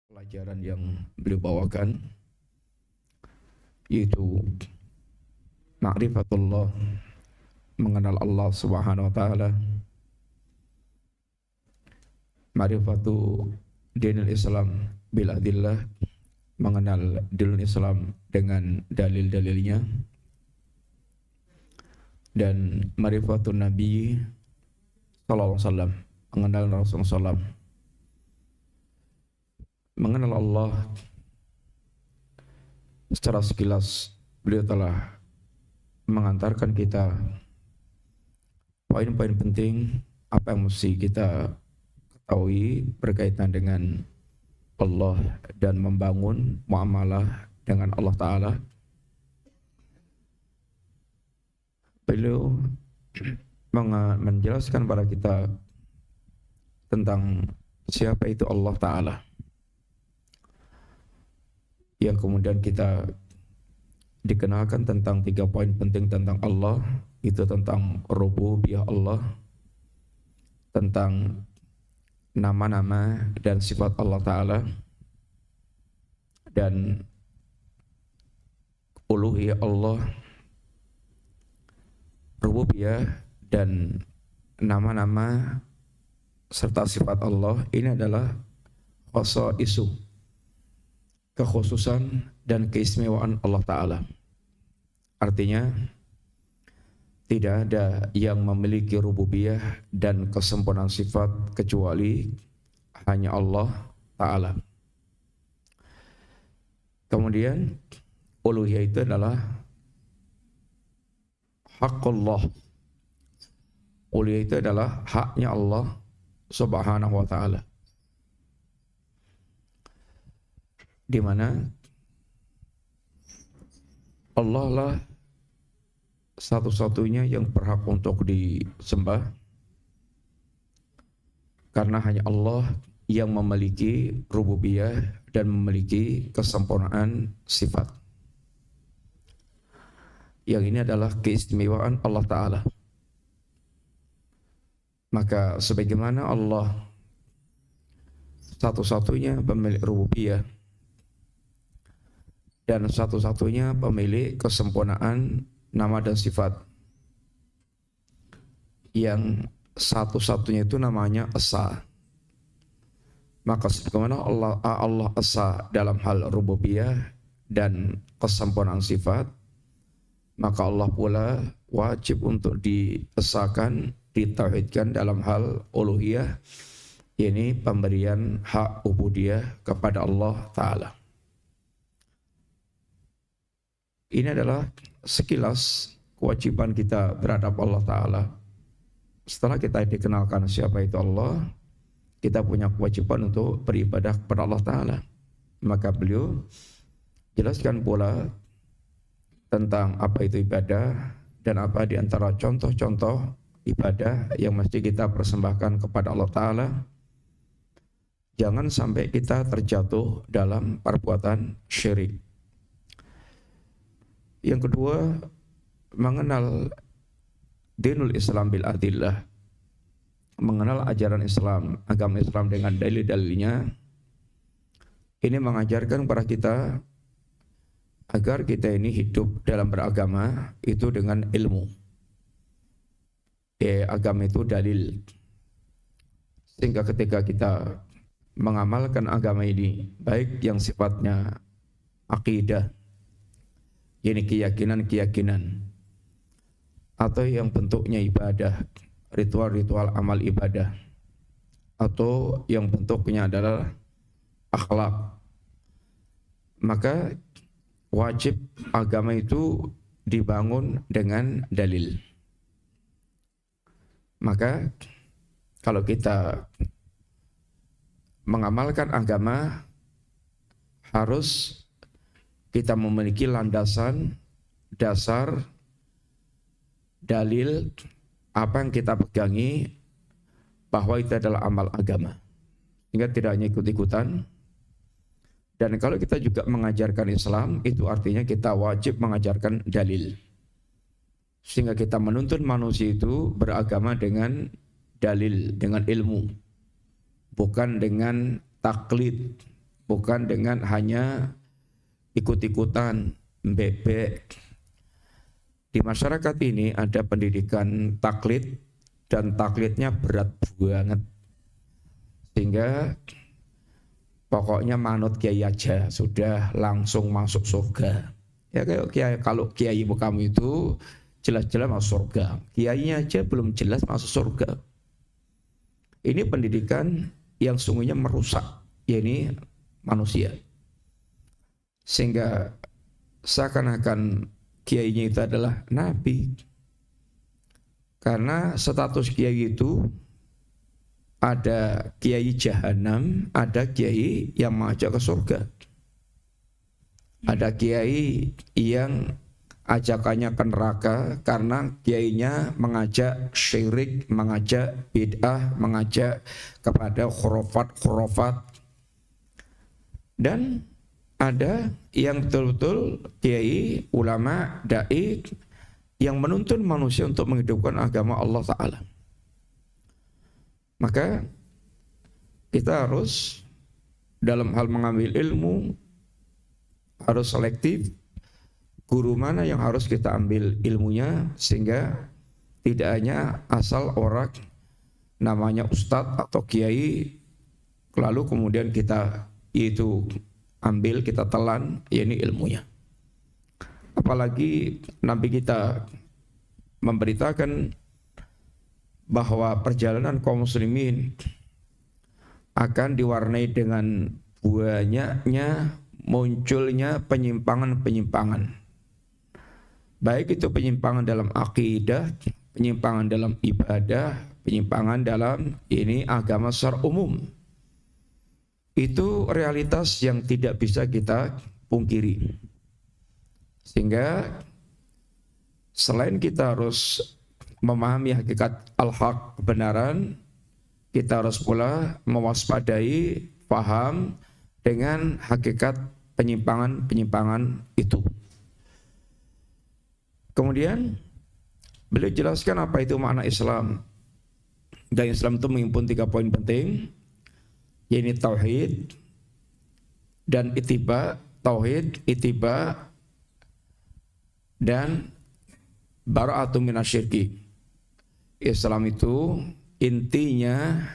pelajaran yang beliau bawakan yaitu ma'rifatullah, mengenal Allah Subhanahu wa taala, ma'rifatu dinil Islam bil adillah, mengenal dinul Islam dengan dalil-dalilnya, dan ma'rifatun Nabi sallallahu alaihi wasallam, mengenal Rasulullah sallam. Mengenal Allah secara sekilas beliau telah mengantarkan kita poin-poin penting apa yang mesti kita ketahui berkaitan dengan Allah dan membangun muamalah dengan Allah Ta'ala. Beliau menjelaskan kepada kita tentang siapa itu Allah Ta'ala, yang kemudian kita dikenalkan tentang 3 poin penting tentang Allah, itu tentang rububiyah Allah, tentang nama-nama dan sifat Allah Ta'ala, dan uluhiyah Allah, rububiyah dan nama-nama serta sifat Allah. Ini adalah khasaisu, kekhususan dan keistimewaan Allah Ta'ala. Artinya tidak ada yang memiliki rububiyah dan kesempurnaan sifat kecuali hanya Allah Ta'ala. Kemudian uluhiyah itu adalah haqqullah. Uluhiyah itu adalah haknya Allah Subhanahu wa Ta'ala, di mana Allah lah satu-satunya yang berhak untuk disembah, karena hanya Allah yang memiliki rububiyah dan memiliki kesempurnaan sifat. Yang ini adalah keistimewaan Allah Ta'ala. Maka sebagaimana Allah satu-satunya pemilik rububiyah dan satu-satunya pemilik kesempurnaan nama dan sifat, yang satu-satunya itu namanya Esa. Maka sebagaimana Allah Esa dalam hal rububiyah dan kesempurnaan sifat, maka Allah pula wajib untuk diesakan, ditauhidkan dalam hal uluhiyah, ini pemberian hak ubudiyah kepada Allah Ta'ala. Ini adalah sekilas kewajiban kita terhadap Allah Ta'ala. Setelah kita dikenalkan siapa itu Allah, kita punya kewajiban untuk beribadah kepada Allah Ta'ala. Maka beliau jelaskan pula tentang apa itu ibadah dan apa di antara contoh-contoh ibadah yang mesti kita persembahkan kepada Allah Ta'ala. Jangan sampai kita terjatuh dalam perbuatan syirik. Yang kedua, mengenal dinul Islam bil adillah, mengenal ajaran Islam, agama Islam dengan dalil-dalilnya. Ini mengajarkan kepada kita agar kita ini hidup dalam beragama itu dengan ilmu. Agama itu dalil, sehingga ketika kita mengamalkan agama ini, baik yang sifatnya akidah, ini keyakinan-keyakinan, atau yang bentuknya ibadah, ritual-ritual amal ibadah, atau yang bentuknya adalah akhlak, maka wajib agama itu dibangun dengan dalil. Maka kalau kita mengamalkan agama, harus kita memiliki landasan, dasar, dalil, apa yang kita pegangi bahwa itu adalah amal agama. Sehingga tidak hanya ikut-ikutan. Dan kalau kita juga mengajarkan Islam, itu artinya kita wajib mengajarkan dalil. Sehingga kita menuntun manusia itu beragama dengan dalil, dengan ilmu. Bukan dengan taklid, bukan dengan hanya ikut-ikutan bebek. Di masyarakat ini ada pendidikan taklid dan taklidnya berat banget. Sehingga pokoknya manut kiai aja sudah langsung masuk surga. Ya kalau kiai kamu itu jelas-jelas masuk surga. Kiainya aja belum jelas masuk surga. Ini pendidikan yang sungguhnya merusak yakni manusia. Sehingga seakan-akan kiainya itu adalah nabi. Karena status kiai itu ada kiai jahanam, ada kiai yang mengajak ke surga. Ada kiai yang ajakannya ke neraka karena kiainya mengajak syirik, mengajak bid'ah, mengajak kepada khurafat. Dan ada yang betul-betul kiai, ulama, dai yang menuntun manusia untuk menghidupkan agama Allah Ta'ala. Maka kita harus dalam hal mengambil ilmu harus selektif, guru mana yang harus kita ambil ilmunya, sehingga tidak hanya asal orang namanya ustadz atau kiai lalu kemudian kita itu ambil, kita telan, yakni ilmunya. Apalagi Nabi kita memberitakan bahwa perjalanan kaum muslimin akan diwarnai dengan banyaknya munculnya penyimpangan-penyimpangan. Baik itu penyimpangan dalam akidah, penyimpangan dalam ibadah, penyimpangan dalam ini agama secara umum. Itu realitas yang tidak bisa kita pungkiri. Sehingga selain kita harus memahami hakikat al-haq kebenaran, kita harus pula mewaspadai, paham dengan hakikat penyimpangan-penyimpangan itu. Kemudian beliau jelaskan apa itu makna Islam. Dan Islam itu menghimpun 3 poin penting, yaitu tauhid dan ittiba, tauhid, ittiba dan bara'atun minasyirki. Islam itu intinya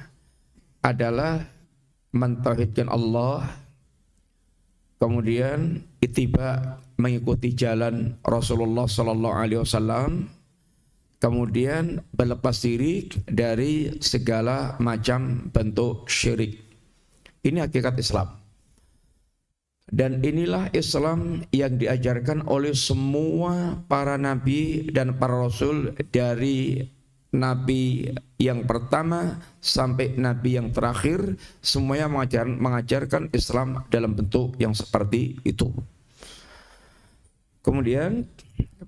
adalah mentauhidkan Allah, kemudian ittiba mengikuti jalan Rasulullah sallallahu alaihi wasallam, kemudian berlepas diri dari segala macam bentuk syirik. Ini hakikat Islam. Dan inilah Islam yang diajarkan oleh semua para nabi dan para rasul, dari nabi yang pertama sampai nabi yang terakhir, semuanya mengajarkan Islam dalam bentuk yang seperti itu. Kemudian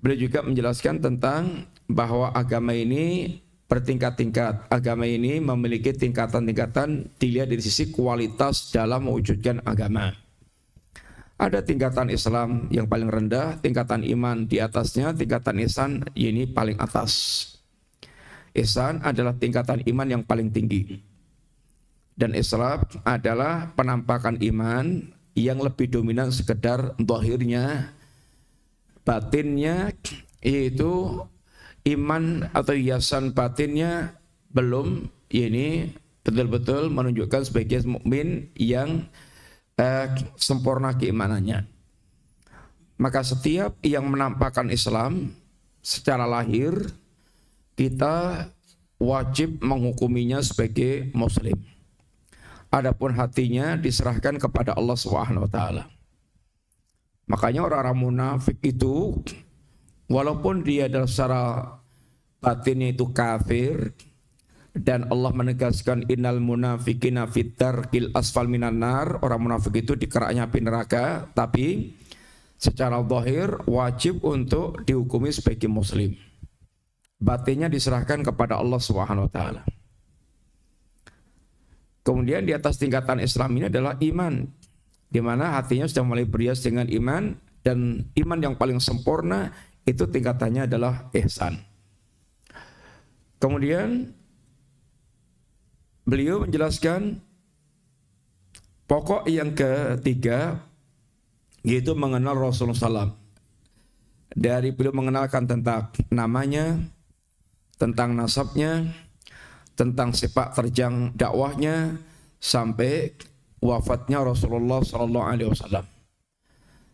beliau juga menjelaskan tentang bahwa agama ini bertingkat-tingkat. Agama ini memiliki tingkatan-tingkatan dilihat dari sisi kualitas dalam mewujudkan agama. Ada tingkatan Islam yang paling rendah, tingkatan iman di atasnya, tingkatan ihsan ini paling atas. Ihsan adalah tingkatan iman yang paling tinggi. Dan Islam adalah penampakan iman yang lebih dominan sekedar zahirnya, batinnya, yaitu iman atau hiasan batinnya belum ini betul-betul menunjukkan sebagai mukmin yang sempurna keimanannya. Maka setiap yang menampakkan Islam secara lahir, kita wajib menghukuminya sebagai muslim. Adapun hatinya diserahkan kepada Allah Subhanahu wa taala. Makanya orang-orang munafik itu walaupun dia adalah secara batinnya itu kafir, dan Allah menegaskan innal munafiqina fit darkil asfal minan nar, orang munafik itu di keraknya api neraka, tapi secara zahir wajib untuk dihukumi sebagai muslim. Batinnya diserahkan kepada Allah Subhanahu wa taala. Kemudian di atas tingkatan Islam ini adalah iman, di mana hatinya sudah mulai berhias dengan iman, dan iman yang paling sempurna itu tingkatannya adalah ihsan. Kemudian beliau menjelaskan Pokok yang ketiga yaitu mengenal Rasulullah SAW. Dari beliau mengenalkan tentang namanya, tentang nasabnya, tentang sepak terjang dakwahnya sampai wafatnya Rasulullah SAW.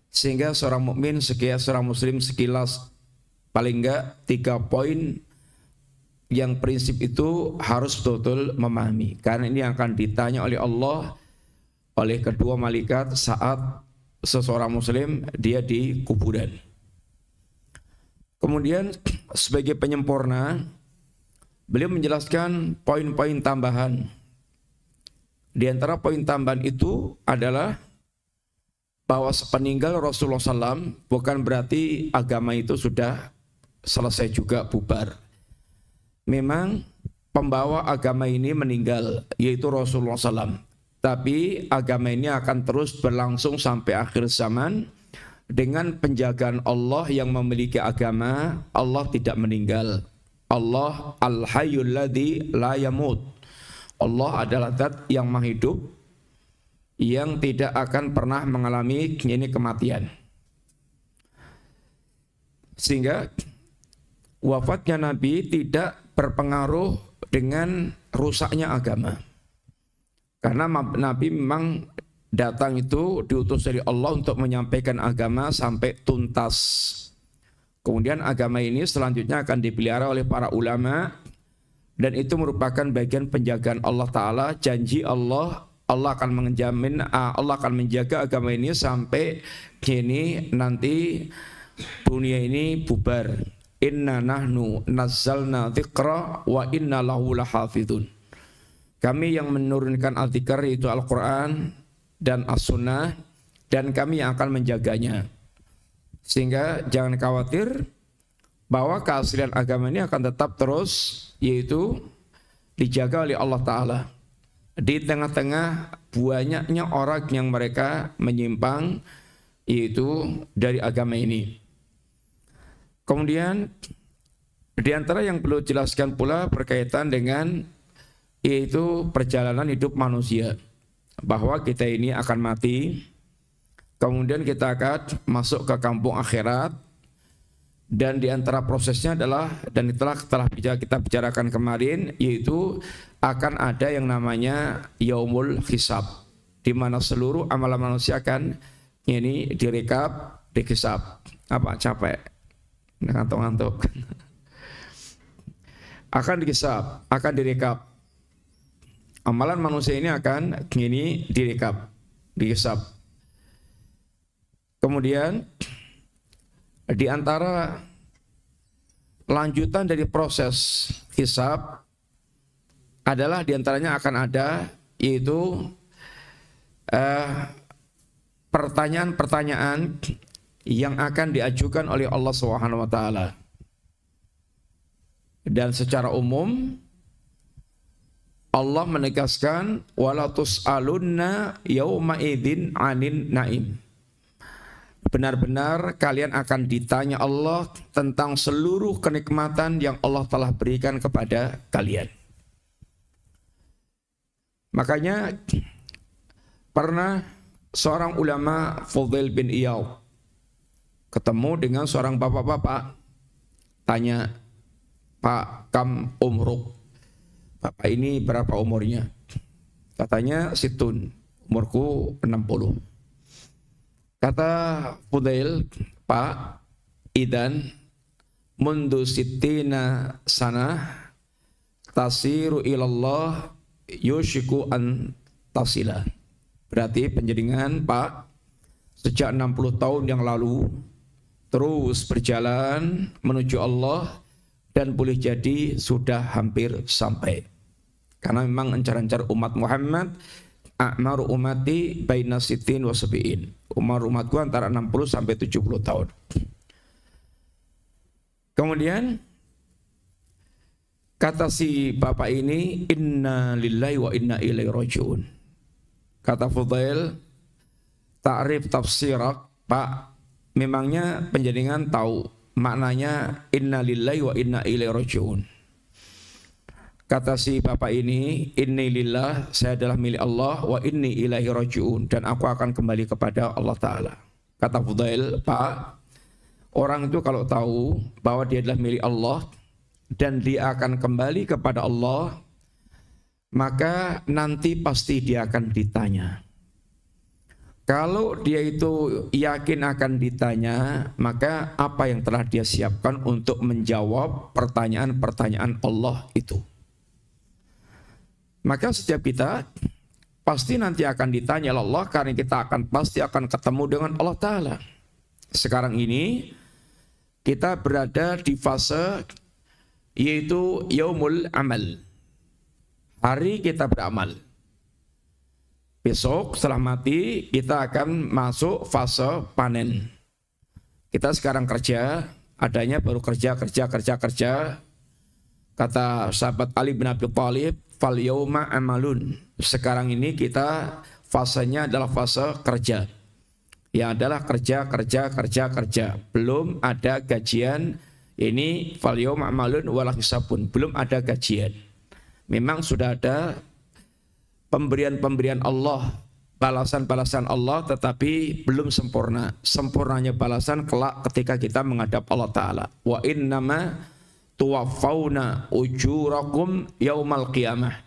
Sehingga seorang mukmin, seorang muslim sekilas paling enggak 3 poin yang prinsip itu harus betul-betul memahami. Karena ini akan ditanya oleh Allah, oleh kedua malaikat saat seseorang muslim dia di kuburan. Kemudian sebagai penyempurna, beliau menjelaskan poin-poin tambahan. Di antara poin tambahan itu adalah bahwa sepeninggal Rasulullah SAW bukan berarti agama itu sudah selesai juga bubar. Memang pembawa agama ini meninggal, yaitu Rasulullah SAW. Tapi agama ini akan terus berlangsung sampai akhir zaman dengan penjagaan Allah yang memiliki agama. Allah tidak meninggal. Allah al-hayyul ladzi la yamut. Allah adalah zat yang maha hidup, yang tidak akan pernah mengalami kematian. Sehingga wafatnya Nabi tidak berpengaruh dengan rusaknya agama. Karena Nabi memang datang itu diutus dari Allah untuk menyampaikan agama sampai tuntas. Kemudian agama ini selanjutnya akan dipelihara oleh para ulama, dan itu merupakan bagian penjagaan Allah Ta'ala. Janji Allah akan menjamin, Allah akan menjaga agama ini sampai kini nanti dunia ini bubar. Inna nahnu nazzalna dzikra wa inna lahu lahafidun. Kami yang menurunkan al-dzikr, itu Al-Quran dan As-Sunnah, dan kami yang akan menjaganya. Sehingga jangan khawatir bahwa keaslian agama ini akan tetap terus, yaitu dijaga oleh Allah Ta'ala. Di tengah-tengah banyaknya orang yang mereka menyimpang, yaitu dari agama ini. Kemudian di antara yang perlu jelaskan pula berkaitan dengan yaitu perjalanan hidup manusia, bahwa kita ini akan mati, kemudian kita akan masuk ke kampung akhirat, dan di antara prosesnya adalah, dan itulah telah kita bicarakan kemarin, yaitu akan ada yang namanya yaumul hisab, di mana seluruh amalan manusia akan ini direkap, dihisab. Apa capek? Ngantuk-ngantuk. Akan dihisab, akan direkap. Amalan manusia ini akan ini direkap, dihisab. Kemudian di antara lanjutan dari proses hisab adalah di antaranya akan ada yaitu pertanyaan-pertanyaan yang akan diajukan oleh Allah Subhanahu wa taala. Dan secara umum Allah menegaskan wala tus'alunna yauma idzin 'anin na'im. Benar-benar kalian akan ditanya Allah tentang seluruh kenikmatan yang Allah telah berikan kepada kalian. Makanya pernah seorang ulama Fudail bin Iyad ketemu dengan seorang bapak-bapak, tanya, "Pak, kam umruk?" Bapak ini berapa umurnya? Katanya situn, umurku 60. Kata Fudail, "Pak, idan mundu sittina sana tasiru ilallah yushiku an tasila." Berarti penjaringan, Pak, sejak 60 tahun yang lalu terus berjalan menuju Allah, dan boleh jadi sudah hampir sampai. Karena memang encar-encar umat Muhammad, a'maru umati baina sittin wa sab'in. Umar umatku antara 60 sampai 70 tahun. Kemudian kata si bapak ini, inna lillahi wa inna ilaihi raji'un. Kata Fudail, ta'rif tafsirak, Pak, memangnya penjaringan tahu maknanya inna lillahi wa inna ilaihi raji'un. Kata si bapak ini, inni lillah, saya adalah milik Allah, wa inni ilaihi raji'un, dan aku akan kembali kepada Allah Ta'ala. Kata Fudail, Pak, orang itu kalau tahu bahwa dia adalah milik Allah dan dia akan kembali kepada Allah, maka nanti pasti dia akan ditanya. Kalau dia itu yakin akan ditanya, maka apa yang telah dia siapkan untuk menjawab pertanyaan-pertanyaan Allah itu. Maka setiap kita pasti nanti akan ditanya oleh Allah, karena kita pasti akan ketemu dengan Allah Ta'ala. Sekarang ini kita berada di fase yaitu yaumul amal, hari kita beramal. Besok setelah mati kita akan masuk fase panen. Kita sekarang kerja, adanya baru kerja. Kata sahabat Ali bin Abi Thalib, fal yauma amalun. Sekarang ini kita fasenya adalah fase kerja. Yang adalah kerja. Belum ada gajian. Ini fal yauma amalun wala hisabun. Belum ada gajian. Memang sudah ada pemberian Allah, balasan-balasan Allah, tetapi belum sempurna. Sempurnanya balasan kelak ketika kita menghadap Allah Ta'ala. Wa innama tuwaffawna ujurakum yaumal qiyamah.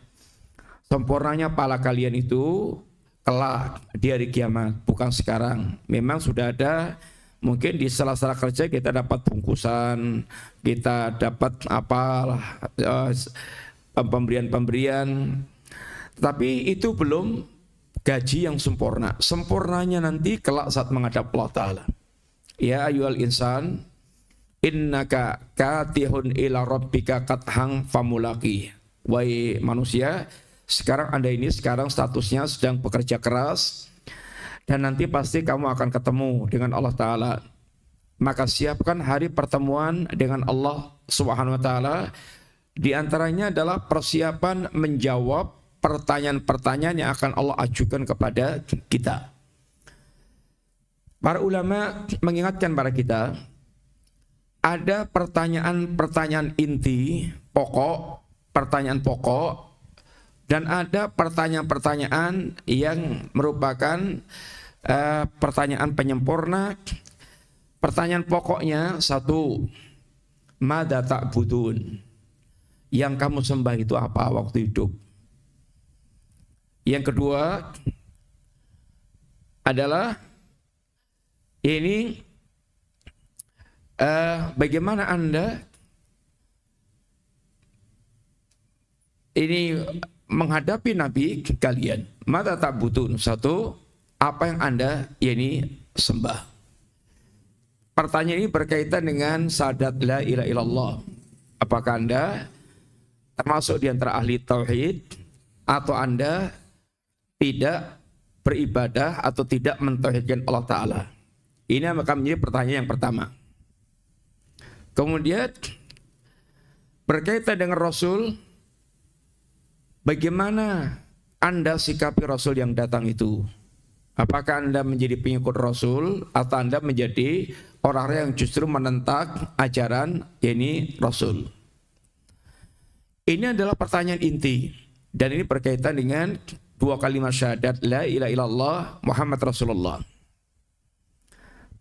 Sempurnanya pahala kalian itu kelak di hari kiamat, bukan sekarang. Memang sudah ada, mungkin di sela-sela kerja kita dapat bungkusan, kita dapat apalah pemberian-pemberian, tapi itu belum gaji yang sempurna. Sempurnanya nanti kelak saat menghadap Allah Ta'ala. Ya ayyuhal insan, innaka katihun ila rabbika kathang famulaki. Wahai manusia, sekarang Anda ini sekarang statusnya sedang bekerja keras, dan nanti pasti kamu akan ketemu dengan Allah Ta'ala. Maka siapkan hari pertemuan dengan Allah Subhanahu wa Ta'ala. Di antaranya adalah persiapan menjawab pertanyaan-pertanyaan yang akan Allah ajukan kepada kita. Para ulama mengingatkan pada kita, ada pertanyaan-pertanyaan inti, pertanyaan pokok, dan ada pertanyaan-pertanyaan yang merupakan pertanyaan penyempurna. Pertanyaan pokoknya satu, madza ta'budun? Yang kamu sembah itu apa waktu hidup? Yang kedua adalah ini bagaimana Anda ini menghadapi Nabi kalian. Mata tak butuh. Satu, apa yang Anda ini sembah. Pertanyaan ini berkaitan dengan syahadat la ilaha illallah. Apakah Anda termasuk di antara ahli tauhid, atau Anda tidak beribadah atau tidak mentauhidkan Allah Ta'ala? Ini akan menjadi pertanyaan yang pertama. Kemudian berkaitan dengan Rasul, bagaimana Anda sikapi Rasul yang datang itu? Apakah Anda menjadi pengikut Rasul atau Anda menjadi orang yang justru menentang ajaran ini Rasul? Ini adalah pertanyaan inti, dan ini berkaitan dengan dua kalimat syahadat la ilaha illallah Muhammad Rasulullah.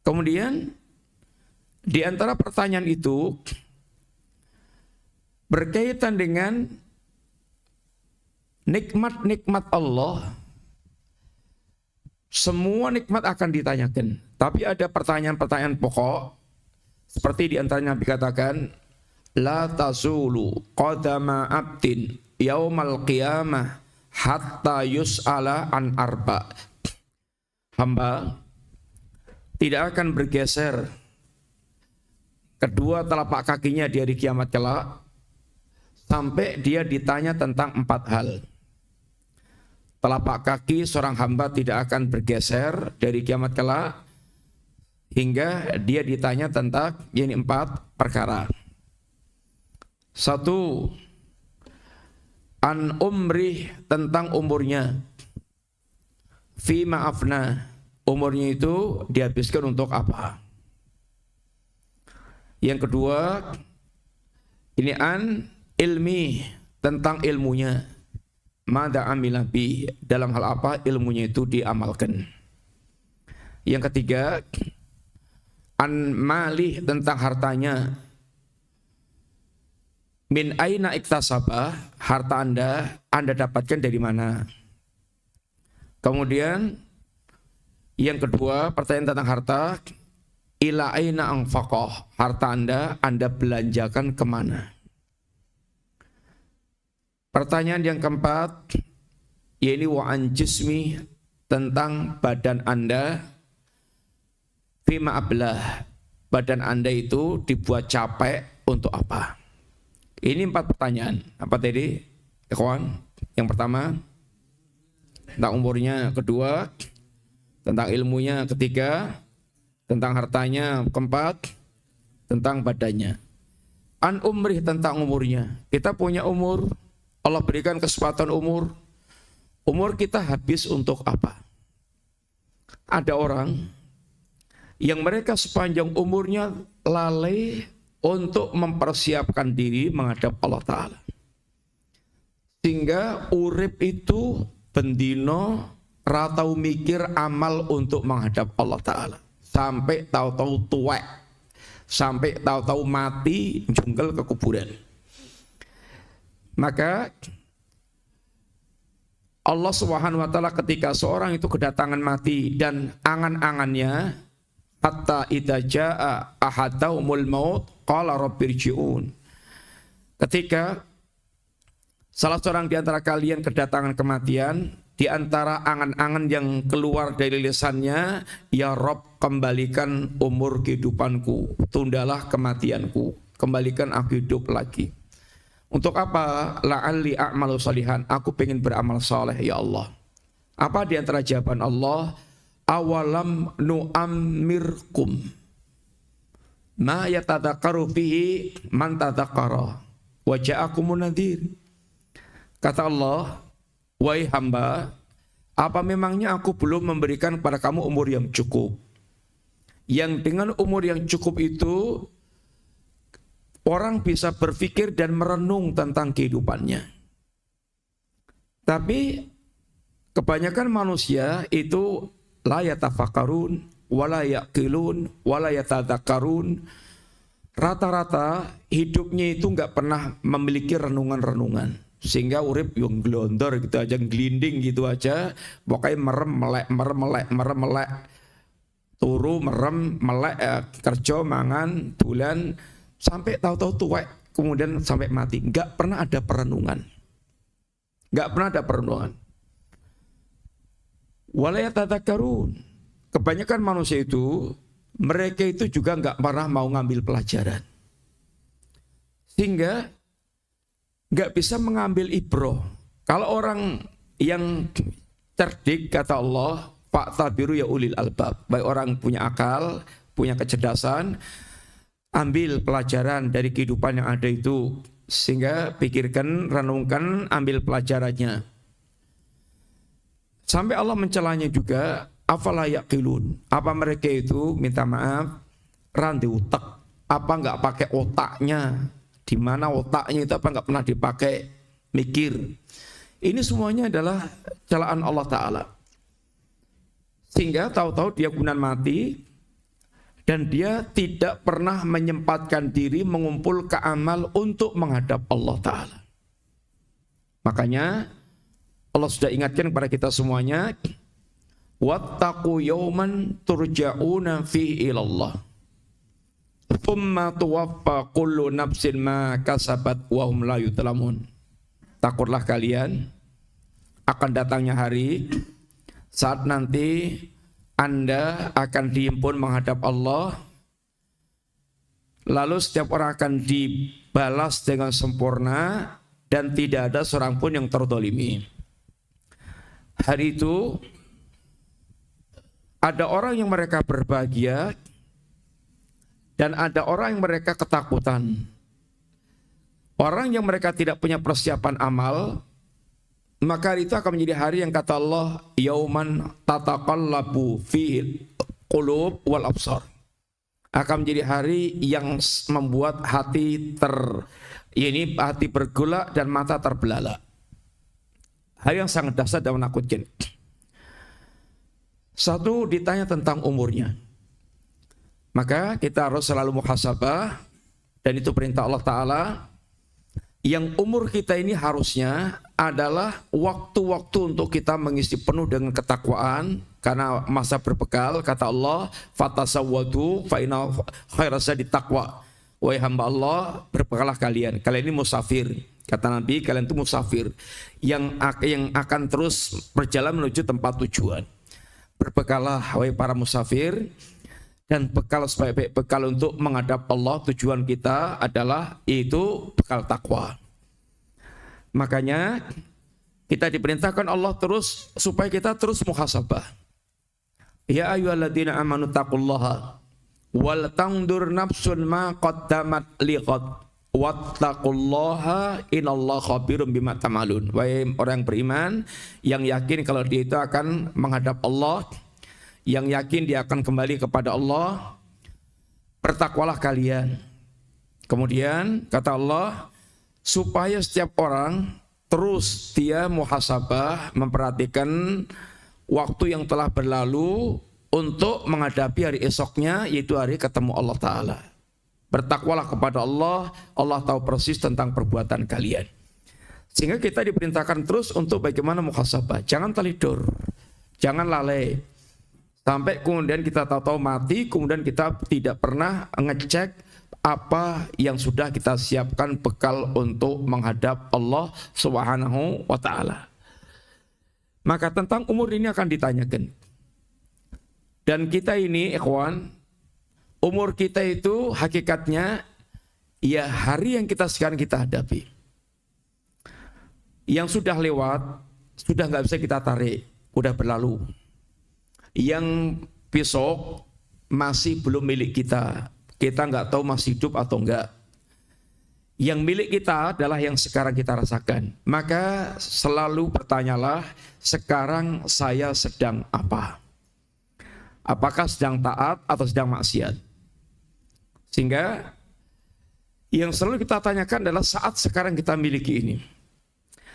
Kemudian di antara pertanyaan itu berkaitan dengan nikmat-nikmat Allah. Semua nikmat akan ditanyakan, tapi ada pertanyaan-pertanyaan pokok, seperti di antaranya Nabi katakan, la tazulu qadama abdin yaumal qiyamah hatta yus'ala an arba. Hamba tidak akan bergeser kedua telapak kakinya di hari kiamat kelak sampai dia ditanya tentang 4 hal. Telapak kaki seorang hamba tidak akan bergeser dari kiamat kelak hingga dia ditanya tentang ini 4 perkara. 1, an umrih, tentang umurnya. Fi ma'afna, umurnya itu dihabiskan untuk apa? Yang kedua, ini an ilmi, tentang ilmunya. Mada amila bi, dalam hal apa ilmunya itu diamalkan. Yang ketiga, an malih, tentang hartanya. Min aina iktasaba, harta Anda dapatkan dari mana. Kemudian yang kedua, pertanyaan tentang harta, ila aina anfaqah, harta Anda belanjakan kemana. Pertanyaan yang keempat, yaitu wa an jismi, tentang badan Anda. Fima ablah, badan Anda itu dibuat capek untuk apa? Ini 4 pertanyaan. Apa tadi, ikhwan? Yang pertama, tentang umurnya. Kedua, tentang ilmunya. Ketiga, tentang hartanya. Keempat, tentang badannya. An umrih, tentang umurnya. Kita punya umur, Allah berikan kesempatan umur. Umur kita habis untuk apa? Ada orang yang mereka sepanjang umurnya lalai untuk mempersiapkan diri menghadap Allah Ta'ala. Sehingga urip itu bendino ratau mikir amal untuk menghadap Allah Ta'ala. Sampai tahu-tahu tuwek, sampai tahu-tahu mati jungkel ke kuburan. Maka Allah Subhanahu wa taala ketika seorang itu kedatangan mati dan angan-angannya, hatta idza jaa ahadahumul maut qala rabbirji'un. Ketika salah seorang di antara kalian kedatangan kematian, di antara angan-angan yang keluar dari lisannya, ya Rabb, kembalikan umur kehidupanku, tundalah kematianku, kembalikan aku hidup lagi. Untuk apa? La'alli a'malu salihan, aku pengen beramal saleh ya Allah. Apa di antara jawaban Allah? Awalam nu'ammirkum ma yatadzakkaru fihi man tadzakkara wa ja'akumun nadhir. Kata Allah, wahai hamba, apa memangnya aku belum memberikan kepada kamu umur yang cukup? Yang dengan umur yang cukup itu orang bisa berpikir dan merenung tentang kehidupannya. Tapi kebanyakan manusia itu la yatafakkarun, wala yaqilun, wala yatadzakkarun. Rata-rata hidupnya itu enggak pernah memiliki renungan-renungan. Sehingga urip yang glondor gitu aja, gelinding gitu aja. Pokoknya merem melek. Turu merem melek, kerja mangan bulan sampai tahu-tahu tuwek, kemudian sampai mati. Enggak pernah ada perenungan. Enggak pernah ada perenungan. Wala yatadzakkarun. Kebanyakan manusia itu, mereka itu juga enggak pernah mau ngambil pelajaran. Sehingga enggak bisa mengambil ibroh. Kalau orang yang cerdik, kata Allah, fa'tabiru ya ulil albab. Baik orang punya akal, punya kecerdasan, ambil pelajaran dari kehidupan yang ada itu. Sehingga pikirkan, renungkan, ambil pelajarannya. Sampai Allah mencelanya juga, afala yaqilun. Apa mereka itu, minta maaf, randi utak. Apa enggak pakai otaknya? Di mana otaknya itu apa enggak pernah dipakai mikir? Ini semuanya adalah celaan Allah Ta'ala. Sehingga tahu-tahu dia kemudian mati, dan dia tidak pernah menyempatkan diri mengumpul ke amal untuk menghadap Allah Ta'ala. Makanya Allah sudah ingatkan kepada kita semuanya, wattaqu yawman turja'una fihi ilallah thumma tuwaffa kullu nafsin ma kasabat wa hum la yudlamun. Takutlah kalian akan datangnya hari saat nanti Anda akan dihimpun menghadap Allah, lalu setiap orang akan dibalas dengan sempurna dan tidak ada seorang pun yang terdolimi. Hari itu ada orang yang mereka berbahagia dan ada orang yang mereka ketakutan. Orang yang mereka tidak punya persiapan amal, maka hari itu akan menjadi hari yang kata Allah, yauman tataqallabu fil qulub wal absar. Akan menjadi hari yang membuat hati Ini hati bergolak dan mata terbelalak. Hal yang sangat dahsyat dan menakutkan. Satu, ditanya tentang umurnya. Maka kita harus selalu muhasabah, dan itu perintah Allah Ta'ala. Yang umur kita ini harusnya adalah waktu-waktu untuk kita mengisi penuh dengan ketakwaan, karena masa berbekal, kata Allah, fatasawwadu fa inna khairaz zadi taqwa. Wahai hamba Allah, berbekalah kalian. Kalian ini musafir. Kata Nabi, kalian itu musafir yang akan terus berjalan menuju tempat tujuan. Berbekalah wahai para musafir, dan bekal sebaik-baik bekal untuk menghadap Allah. Tujuan kita adalah itu bekal takwa. Makanya kita diperintahkan Allah terus supaya kita terus muhasabah. Ya ayyuhalladzina amanu taqullaha wal tangdur nafsun ma qaddamat liqad wattaqullaha innallaha khabirum bima ta'malun. Wahai orang beriman yang yakin kalau dia itu akan menghadap Allah, yang yakin dia akan kembali kepada Allah, bertakwalah kalian. Kemudian kata Allah, supaya setiap orang terus dia muhasabah, memperhatikan waktu yang telah berlalu untuk menghadapi hari esoknya, yaitu hari ketemu Allah Ta'ala. Bertakwalah kepada Allah, Allah tahu persis tentang perbuatan kalian. Sehingga kita diperintahkan terus untuk bagaimana muhasabah. Jangan telidur, jangan lalai. Sampai kemudian kita tahu-tahu mati, kemudian kita tidak pernah ngecek apa yang sudah kita siapkan bekal untuk menghadap Allah Subhanahu wa Ta'ala. Maka tentang umur ini akan ditanyakan. Dan kita ini, ikhwan, umur kita itu hakikatnya ya hari yang sekarang kita hadapi. Yang sudah lewat, sudah nggak bisa kita tarik, udah berlalu. Yang besok masih belum milik kita. Kita nggak tahu masih hidup atau enggak. Yang milik kita adalah yang sekarang kita rasakan. Maka selalu bertanyalah, sekarang saya sedang apa? Apakah sedang taat atau sedang maksiat? Sehingga yang selalu kita tanyakan adalah saat sekarang kita miliki ini.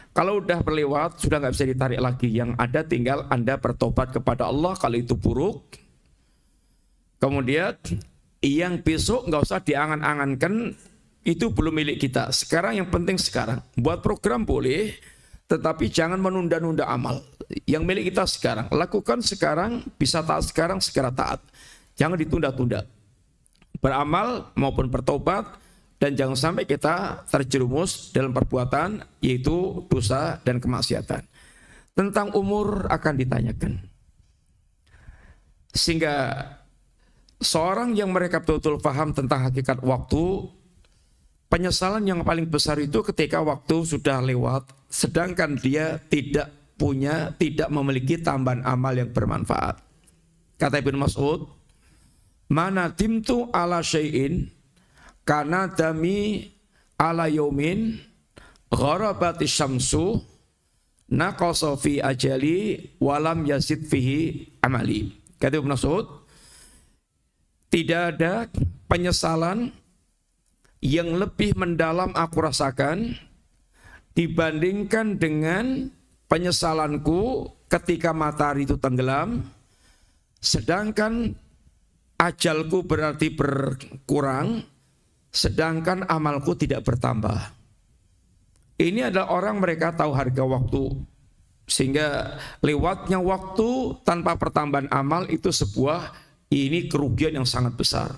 Kalau udah berlewat, sudah nggak bisa ditarik lagi. Yang ada tinggal Anda bertobat kepada Allah kalau itu buruk. Kemudian yang besok nggak usah diangan-angankan, itu belum milik kita. Sekarang yang penting sekarang. Buat program boleh, tetapi jangan menunda-nunda amal. Yang milik kita sekarang, lakukan sekarang, bisa taat sekarang, segera taat. Jangan ditunda-tunda. Beramal maupun bertobat, dan jangan sampai kita terjerumus dalam perbuatan, yaitu dosa dan kemaksiatan. Tentang umur akan ditanyakan. Sehingga seorang yang mereka betul-betul paham tentang hakikat waktu, penyesalan yang paling besar itu ketika waktu sudah lewat, sedangkan dia tidak memiliki tambahan amal yang bermanfaat. Kata Ibnu Mas'ud, mana dimtu ala syai'in kana dami ala yaumin gharabati syamsu naqasa fi ajali walam yazid fihi amali. Kata Ibnu Mas'ud, tidak ada penyesalan yang lebih mendalam aku rasakan dibandingkan dengan penyesalanku ketika matahari itu tenggelam, sedangkan ajalku berarti berkurang, sedangkan amalku tidak bertambah. Ini adalah orang mereka tahu harga waktu, sehingga lewatnya waktu tanpa pertambahan amal itu sebuah kerugian yang sangat besar.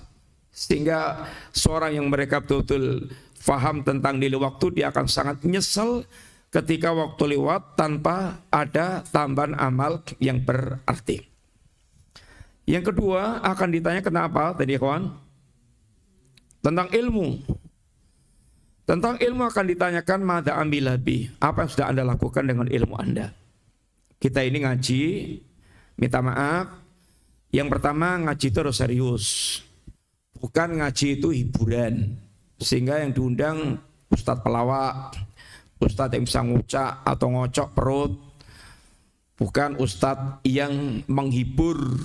Sehingga seorang yang mereka betul-betul faham tentang nilai waktu, dia akan sangat nyesel ketika waktu lewat tanpa ada tambahan amal yang berarti. Yang kedua akan ditanya kenapa tadi kawan? Tentang ilmu. Tentang ilmu akan ditanyakan mada amilabi, apa yang sudah Anda lakukan dengan ilmu Anda. Kita ini ngaji, minta maaf, yang pertama ngaji itu harus serius, bukan ngaji itu hiburan. Sehingga yang diundang ustadz pelawak, ustadz yang bisa ngucak atau ngocok perut, bukan ustadz yang menghibur.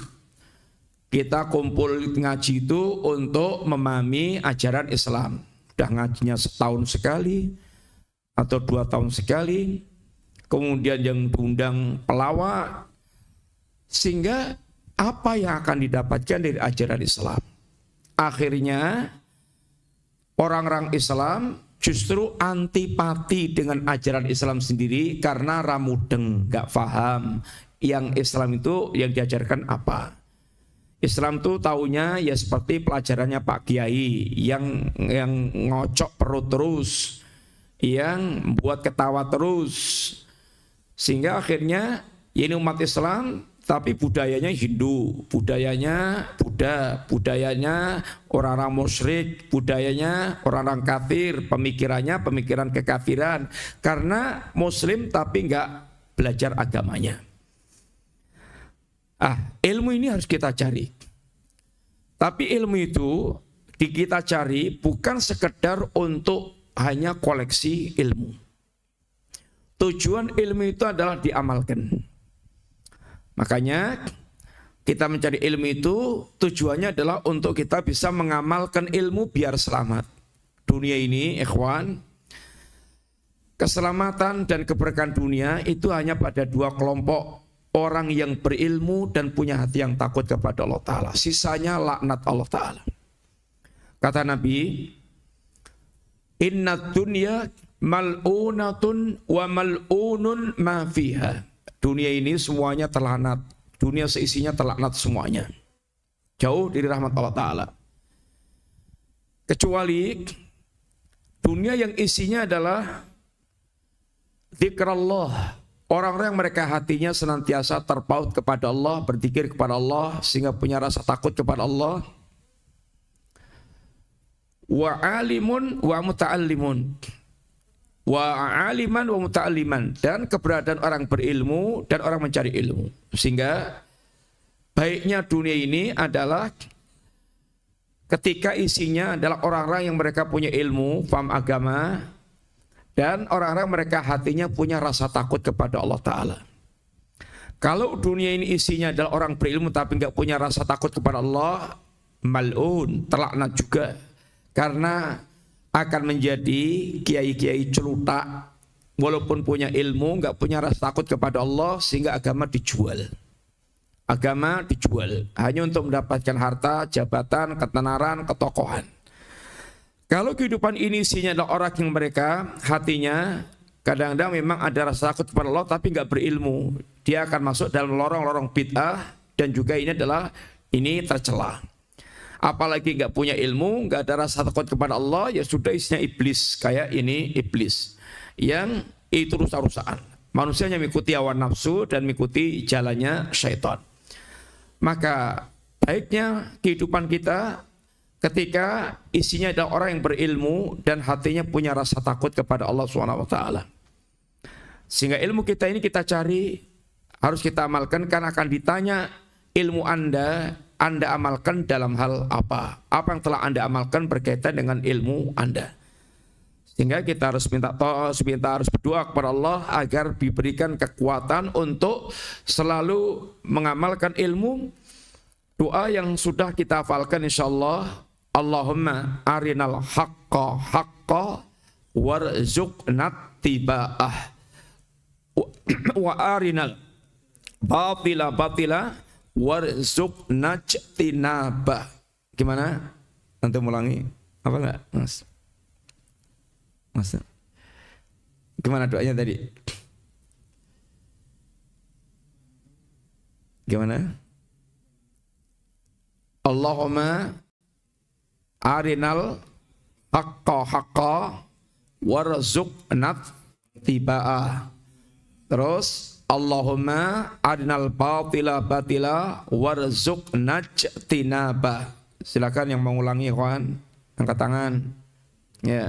Kita kumpul ngaji itu untuk memahami ajaran Islam. sudah ngajinya setahun sekali atau 2 tahun sekali, kemudian yang diundang pelawak, sehingga apa yang akan didapatkan dari ajaran Islam? Akhirnya orang-orang Islam justru antipati dengan ajaran Islam sendiri karena ramudeng, gak paham yang Islam itu yang diajarkan apa. Islam itu taunya ya seperti pelajarannya Pak Kiai yang ngocok perut terus, yang buat ketawa terus, sehingga akhirnya ini umat Islam tapi budayanya Hindu, budayanya Buddha, budayanya orang-orang musyrik, budayanya orang-orang kafir, pemikirannya pemikiran kekafiran karena Muslim tapi nggak belajar agamanya. Ilmu ini harus kita cari. Tapi ilmu itu kita cari bukan sekedar untuk hanya koleksi ilmu. Tujuan ilmu itu adalah diamalkan. Makanya kita mencari ilmu itu tujuannya adalah untuk kita bisa mengamalkan ilmu biar selamat. Dunia ini, ikhwan, keselamatan dan keberkahan dunia itu hanya pada 2 kelompok. Orang yang berilmu dan punya hati yang takut kepada Allah Ta'ala. Sisanya laknat Allah Ta'ala. Kata Nabi, inna dunya mal'unatun wa mal'unun ma fiha. Dunia ini semuanya terlaknat. Dunia seisinya terlaknat semuanya. Jauh dari rahmat Allah Ta'ala. Kecuali dunia yang isinya adalah zikrullah. Orang-orang yang mereka hatinya senantiasa terpaut kepada Allah, berzikir kepada Allah, sehingga punya rasa takut kepada Allah. Wa alimun wa muta'allimun. Wa aliman wa muta'alliman. Dan keberadaan orang berilmu dan orang mencari ilmu. Sehingga baiknya dunia ini adalah ketika isinya adalah orang-orang yang mereka punya ilmu, paham agama, dan orang-orang mereka hatinya punya rasa takut kepada Allah Ta'ala. Kalau dunia ini isinya adalah orang berilmu tapi nggak punya rasa takut kepada Allah, mal'un, terlaknat juga. Karena akan menjadi kiai-kiai celutak, walaupun punya ilmu, nggak punya rasa takut kepada Allah, sehingga agama dijual. Agama dijual, hanya untuk mendapatkan harta, jabatan, ketenaran, ketokohan. Kalau kehidupan ini isinya adalah orang yang mereka hatinya kadang-kadang memang ada rasa takut kepada Allah tapi nggak berilmu, dia akan masuk dalam lorong-lorong bid'ah dan juga ini adalah tercela. Apalagi nggak punya ilmu, nggak ada rasa takut kepada Allah, ya sudah isinya iblis. Kayak ini iblis yang itu rusak-rusakan. Manusianya mengikuti hawa nafsu dan mengikuti jalannya syaitan. Maka baiknya kehidupan kita ketika isinya adalah orang yang berilmu dan hatinya punya rasa takut kepada Allah SWT. Sehingga ilmu kita ini kita cari, harus kita amalkan karena akan ditanya ilmu Anda amalkan dalam hal apa? Apa yang telah Anda amalkan berkaitan dengan ilmu Anda? Sehingga kita harus harus berdoa kepada Allah agar diberikan kekuatan untuk selalu mengamalkan ilmu. Doa yang sudah kita hafalkan insyaallah, Allahumma arinal haqqa haqqa warzuqnat tiba'ah wa arinal batila batila warzuqnat tinabah. Gimana? Nanti ulangi. Apa enggak, Mas? Mas. Gimana doanya tadi? Gimana? Allahumma arinal haqqa haqqa warzuqnat tiba'ah. Terus Allahumma arinal batila batila warzuqnat tinabah. Silakan yang mengulangi, ikhwan, angkat tangan. Ya,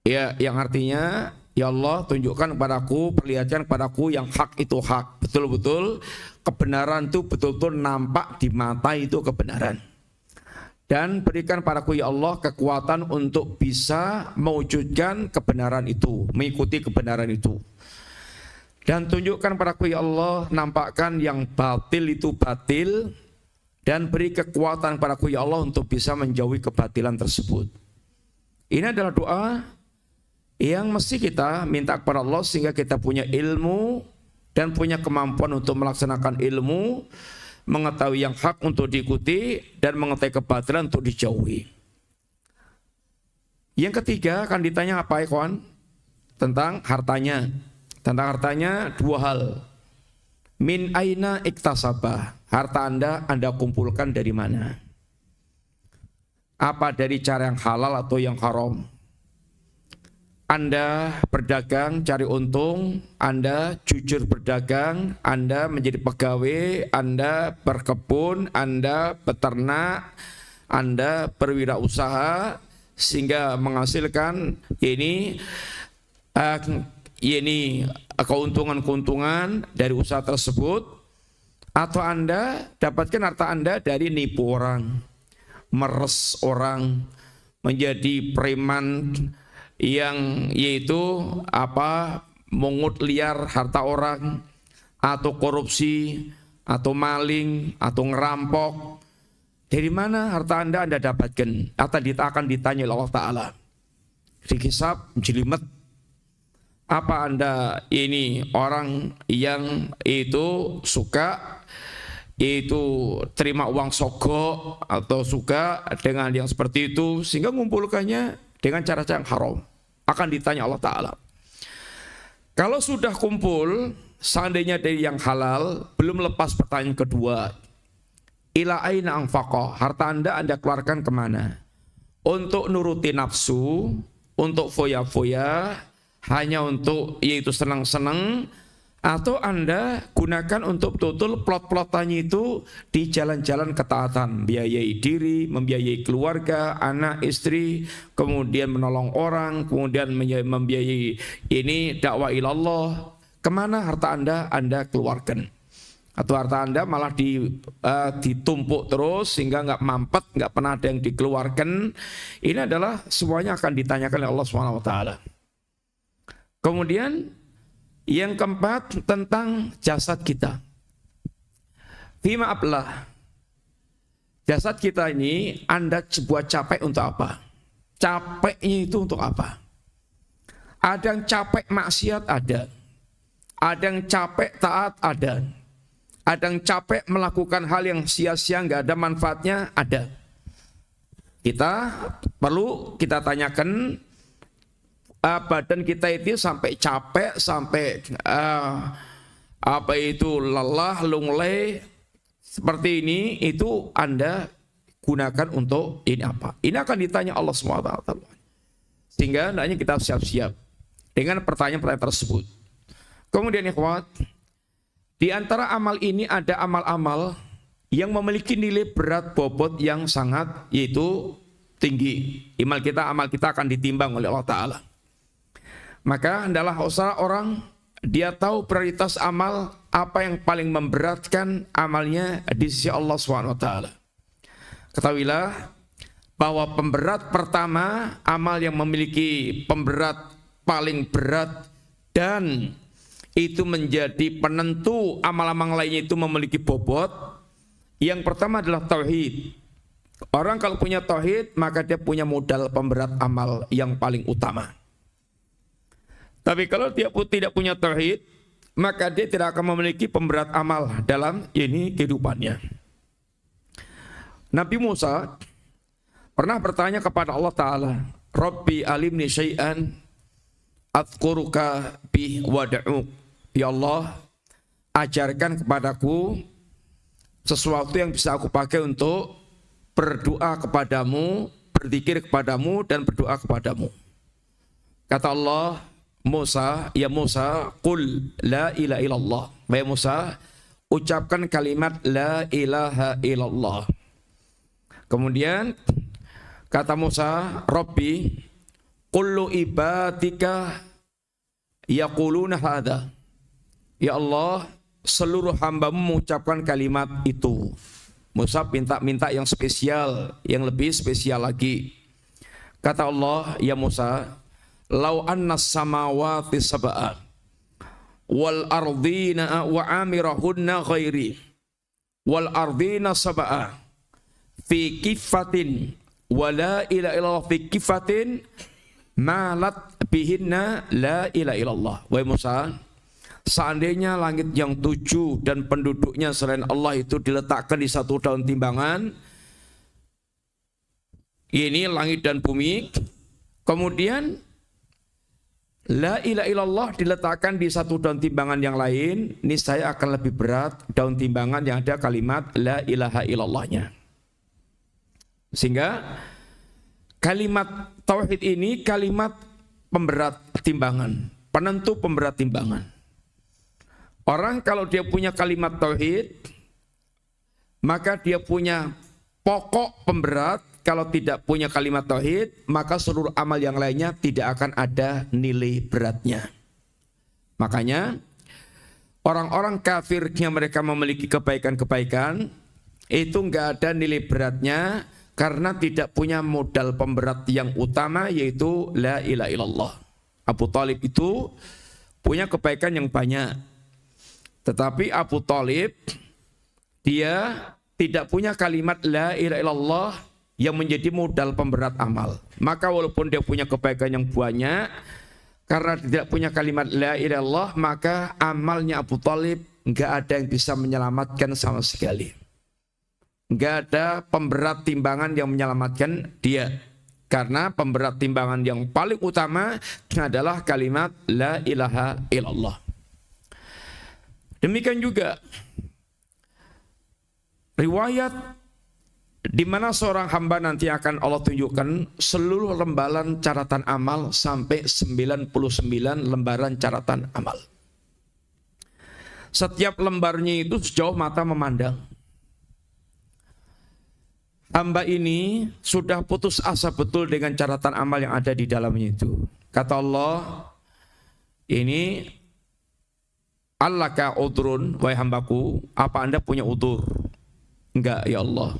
ya, yang artinya, ya Allah, tunjukkan kepadaku, perlihatkan kepadaku yang hak itu hak. Betul-betul kebenaran itu betul-betul nampak di mata itu kebenaran. Dan berikan padaku ya Allah kekuatan untuk bisa mewujudkan kebenaran itu, mengikuti kebenaran itu. Dan tunjukkan padaku ya Allah, nampakkan yang batil itu batil, dan beri kekuatan padaku ya Allah untuk bisa menjauhi kebatilan tersebut. Ini adalah doa yang mesti kita minta kepada Allah sehingga kita punya ilmu dan punya kemampuan untuk melaksanakan ilmu, mengetahui yang hak untuk diikuti dan mengetahui kebatilan untuk dijauhi. Yang ketiga akan ditanya apa, ikhwan? Tentang hartanya. Tentang hartanya dua hal. Min aina iktasabah. Harta Anda kumpulkan dari mana? Apa dari cara yang halal atau yang haram? Anda berdagang cari untung, Anda jujur berdagang, Anda menjadi pegawai, Anda berkebun, Anda beternak, Anda berwirausaha sehingga menghasilkan ini keuntungan-keuntungan dari usaha tersebut, atau Anda dapatkan harta Anda dari nipu orang, meres orang, menjadi preman yang yaitu mengut liar harta orang, atau korupsi, atau maling, atau ngerampok. Dari mana harta Anda dapatkan? Akan ditanya oleh Allah Ta'ala. Dihisab, jelimet. Apa Anda ini orang yang itu suka itu terima uang sogok atau suka dengan yang seperti itu sehingga mengumpulkannya dengan cara-cara yang haram? Akan ditanya Allah Ta'ala. Kalau sudah kumpul seandainya dari yang halal, belum lepas pertanyaan kedua, ila aina anfaqa, harta Anda keluarkan kemana? Untuk nuruti nafsu, untuk foya-foya, hanya untuk yaitu senang-senang, atau Anda gunakan untuk betul-betul plot-plotannya itu di jalan-jalan ketaatan, biayai diri, membiayai keluarga, anak, istri, kemudian menolong orang, kemudian membiayai ini dakwah ilallah. Kemana harta Anda keluarkan? Atau harta Anda malah ditumpuk terus sehingga nggak mampet, nggak pernah ada yang dikeluarkan. Ini adalah semuanya akan ditanyakan oleh Allah SWT. Kemudian yang keempat tentang jasad kita. Fima ablah. Jasad kita ini Anda buat capek untuk apa? Capeknya itu untuk apa? Ada yang capek maksiat, ada. Ada yang capek taat, ada. Ada yang capek melakukan hal yang sia-sia, nggak ada manfaatnya, ada. Kita perlu kita tanyakan, badan kita itu sampai capek, sampai lelah, lunglai seperti ini, itu Anda gunakan untuk ini apa? Ini akan ditanya Allah SWT. Sehingga hendaknya kita siap-siap dengan pertanyaan-pertanyaan tersebut. Kemudian ikhwat, di antara amal ini ada amal-amal yang memiliki nilai berat bobot yang sangat yaitu tinggi. Amal kita akan ditimbang oleh Allah Ta'ala. Maka hendaklah orang dia tahu prioritas amal, apa yang paling memberatkan amalnya di sisi Allah SWT. Ketahuilah bahwa pemberat pertama, amal yang memiliki pemberat paling berat dan itu menjadi penentu amal-amal lainnya itu memiliki bobot. Yang pertama adalah tauhid. Orang kalau punya tauhid, maka dia punya modal pemberat amal yang paling utama. Tapi kalau dia tidak punya tauhid, maka dia tidak akan memiliki pemberat amal dalam ini kehidupannya. Nabi Musa pernah bertanya kepada Allah Ta'ala, Rabbi alimni syai'an adhkuruka bih wada'uk. Ya Allah, ajarkan kepadaku sesuatu yang bisa aku pakai untuk berdoa kepadamu, berzikir kepadamu, dan berdoa kepadamu. Kata Allah, Musa, ya Musa, qul la ilaha illallah. Wahai Musa, ucapkan kalimat la ilaha illallah. Kemudian kata Musa, Rabbi, kullu ibadika yaquluna hadha. Ya Allah, seluruh hambamu mengucapkan kalimat itu. Musa minta yang spesial, yang lebih spesial lagi. Kata Allah, ya Musa, lau anna samawati sab'a, wal ardina wa amirahunna ghairi wal ardina sab'a fi kifatin wa la ilaha illallah fi kifatin malat bihinna la ilaha illallah. Wahai Musa, seandainya langit yang 7 dan penduduknya selain Allah itu diletakkan di satu daun timbangan, ini langit dan bumi, kemudian la ilaha illallah diletakkan di satu daun timbangan yang lain, niscaya akan lebih berat daun timbangan yang ada kalimat la ilaha illallahnya. Sehingga kalimat tauhid ini kalimat pemberat timbangan, penentu pemberat timbangan. Orang kalau dia punya kalimat tauhid, maka dia punya pokok pemberat. Kalau tidak punya kalimat tauhid, maka seluruh amal yang lainnya tidak akan ada nilai beratnya. Makanya orang-orang kafir yang mereka memiliki kebaikan-kebaikan itu enggak ada nilai beratnya karena tidak punya modal pemberat yang utama, yaitu la ilaha illallah. Abu Thalib itu punya kebaikan yang banyak, tetapi Abu Thalib dia tidak punya kalimat la ilaha illallah yang menjadi modal pemberat amal. Maka walaupun dia punya kebaikan yang banyak, karena tidak punya kalimat la ilaha illallah, maka amalnya Abu Thalib enggak ada yang bisa menyelamatkan sama sekali. Enggak ada pemberat timbangan yang menyelamatkan dia. Karena pemberat timbangan yang paling utama adalah kalimat la ilaha illallah. Demikian juga riwayat di mana seorang hamba nanti akan Allah tunjukkan seluruh lembaran catatan amal sampai 99 lembaran catatan amal. Setiap lembarnya itu sejauh mata memandang. Hamba ini sudah putus asa betul dengan catatan amal yang ada di dalamnya itu. Kata Allah, ini allaka udrun, wahai hambaku, apa Anda punya udur? Enggak ya Allah.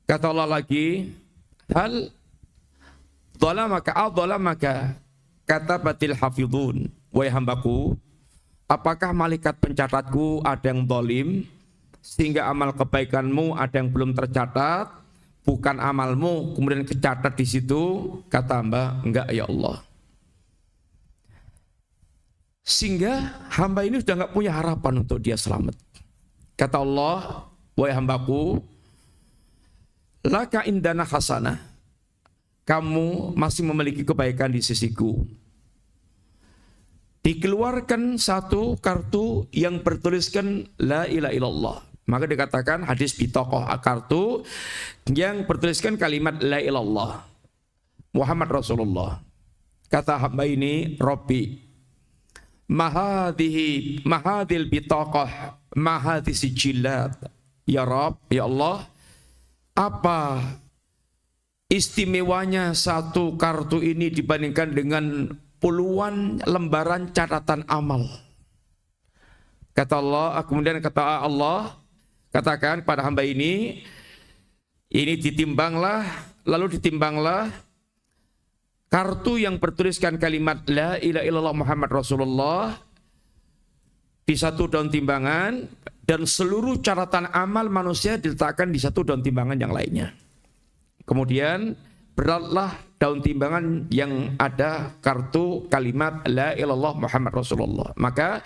Kata Allah lagi, hal dhalamaka katabatil hafidhun, wahai hambaku, apakah malaikat pencatatku ada yang zalim sehingga amal kebaikanmu ada yang belum tercatat, bukan amalmu kemudian kecatat di situ? Kata hamba, enggak ya Allah. Sehingga hamba ini sudah enggak punya harapan untuk dia selamat. Kata Allah, wahai hambaku, laka indana hasanah, kamu masih memiliki kebaikan di sisiku. Dikeluarkan satu kartu yang bertuliskan la ilaha illallah. Maka dikatakan hadis bitokoh, kartu yang bertuliskan kalimat la ilallah Muhammad Rasulullah. Kata hamba ini, Rabbi, mahadil bitokoh, mahadil sijilat. Ya Rabb, ya Allah, apa istimewanya satu kartu ini dibandingkan dengan puluhan lembaran catatan amal? Kata Allah, kemudian kata Allah, katakan pada hamba ini ditimbanglah, lalu ditimbanglah kartu yang bertuliskan kalimat la ilaha illallah Muhammad Rasulullah di satu daun timbangan, dan seluruh catatan amal manusia diletakkan di satu daun timbangan yang lainnya. Kemudian beratlah daun timbangan yang ada kartu kalimat la ilaha illallah Muhammad Rasulullah. Maka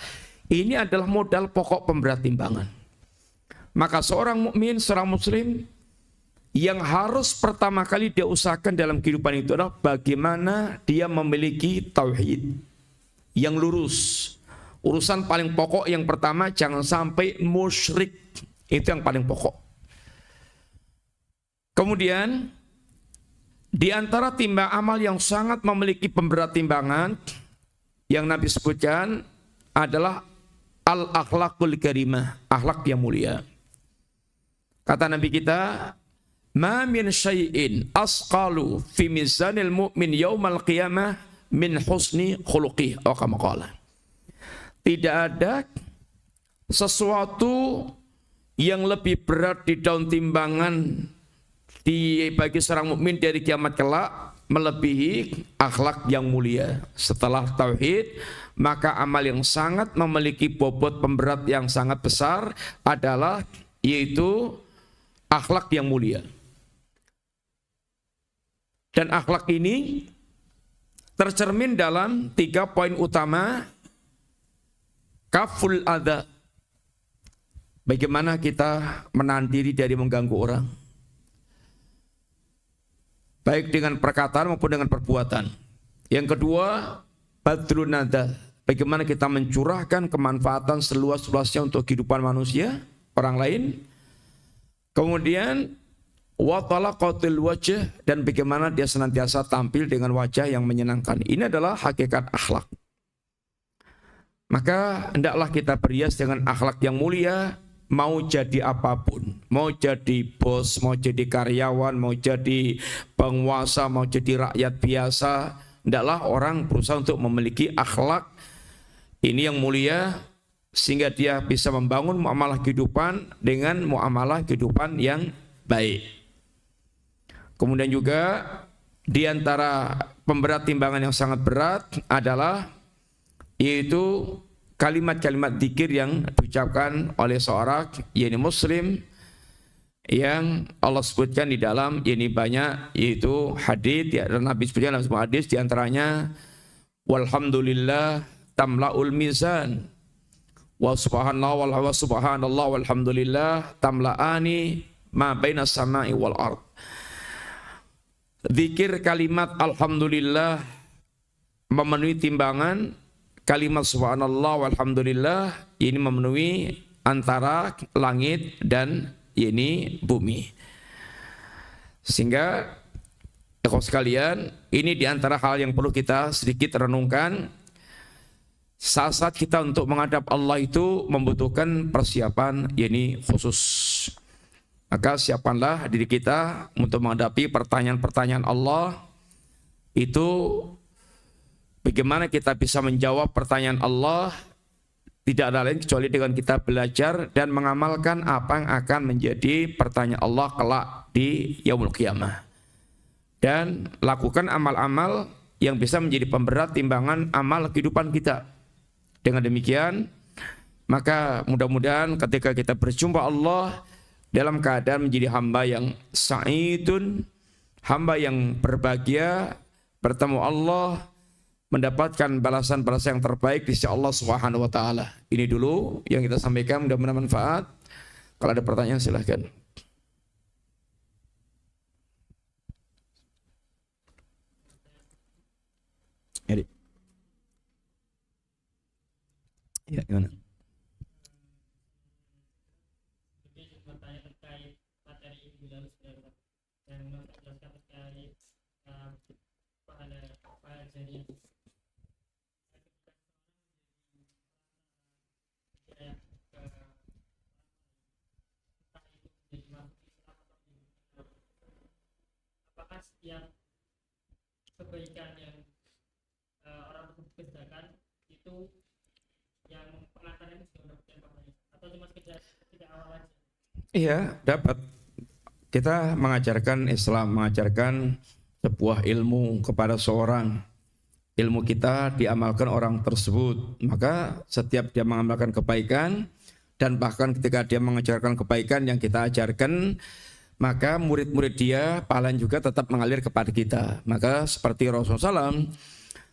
ini adalah modal pokok pemberat timbangan. Maka seorang mukmin, seorang muslim yang harus pertama kali dia usahakan dalam kehidupan itu adalah bagaimana dia memiliki tauhid yang lurus. Urusan paling pokok yang pertama, jangan sampai musyrik. Itu yang paling pokok. Kemudian di antara timbang amal yang sangat memiliki pemberat timbangan yang Nabi sebutkan adalah al-akhlaqul karimah, akhlak yang mulia. Kata Nabi kita, ma min syai'in asqalu fi mizanil mu'min yaumal qiyamah min husni khuluqih, atau kama qala. Tidak ada sesuatu yang lebih berat di daun timbangan bagi seorang mukmin dari kiamat kelak melebihi akhlak yang mulia. Setelah tauhid, maka amal yang sangat memiliki bobot pemberat yang sangat besar adalah yaitu akhlak yang mulia. Dan akhlak ini tercermin dalam 3 poin utama. Kaful adha, bagaimana kita menahan diri dari mengganggu orang, baik dengan perkataan maupun dengan perbuatan. Yang kedua, badrun nada, bagaimana kita mencurahkan kemanfaatan seluas-luasnya untuk kehidupan manusia, orang lain. Kemudian wa talaqatul wajh, dan bagaimana dia senantiasa tampil dengan wajah yang menyenangkan. Ini adalah hakikat akhlak. Maka hendaklah kita berhias dengan akhlak yang mulia, mau jadi apapun, mau jadi bos, mau jadi karyawan, mau jadi penguasa, mau jadi rakyat biasa, hendaklah orang berusaha untuk memiliki akhlak ini yang mulia, sehingga dia bisa membangun muamalah kehidupan dengan muamalah kehidupan yang baik. Kemudian juga di antara pemberat timbangan yang sangat berat adalah yaitu kalimat-kalimat dzikir yang diucapkan oleh seorang muslim yang Allah sebutkan di dalam banyak, yaitu hadis dan Nabi sebutkan dalam semua hadis, di antaranya walhamdulillah tamlaul mizan wa subhanallah walhamdulillah tamlaani ma baina samai wal ard. Zikir kalimat alhamdulillah memenuhi timbangan, kalimat subhanallah walhamdulillah ini memenuhi antara langit dan bumi. Sehingga ikhwan sekalian, ini diantara hal yang perlu kita sedikit renungkan. Saat-saat kita untuk menghadap Allah itu membutuhkan persiapan khusus. Maka siapkanlah diri kita untuk menghadapi pertanyaan-pertanyaan Allah itu. Bagaimana kita bisa menjawab pertanyaan Allah? Tidak ada lain kecuali dengan kita belajar dan mengamalkan apa yang akan menjadi pertanyaan Allah kelak di yaumul qiyamah. Dan lakukan amal-amal yang bisa menjadi pemberat timbangan amal kehidupan kita. Dengan demikian, maka mudah-mudahan ketika kita berjumpa Allah dalam keadaan menjadi hamba yang sa'idun, hamba yang berbahagia, bertemu Allah, mendapatkan balasan-balasan yang terbaik di sisi Allah Subhanahu wa taala. Ini dulu yang kita sampaikan, mudah-mudahan bermanfaat. Kalau ada pertanyaan silahkan. Ya, gimana? Apakah setiap kebaikan yang orang kerjakan itu yang pengantarnya itu sudah mendapatkan pahalanya, atau cuma sekedar tidak awal aja? Iya, dapat. Kita mengajarkan Islam, mengajarkan sebuah ilmu kepada seorang. Ilmu kita diamalkan orang tersebut. Maka setiap dia mengamalkan kebaikan, dan bahkan ketika dia mengajarkan kebaikan yang kita ajarkan, maka murid-murid dia pahalanya juga tetap mengalir kepada kita. Maka seperti Rasulullah SAW,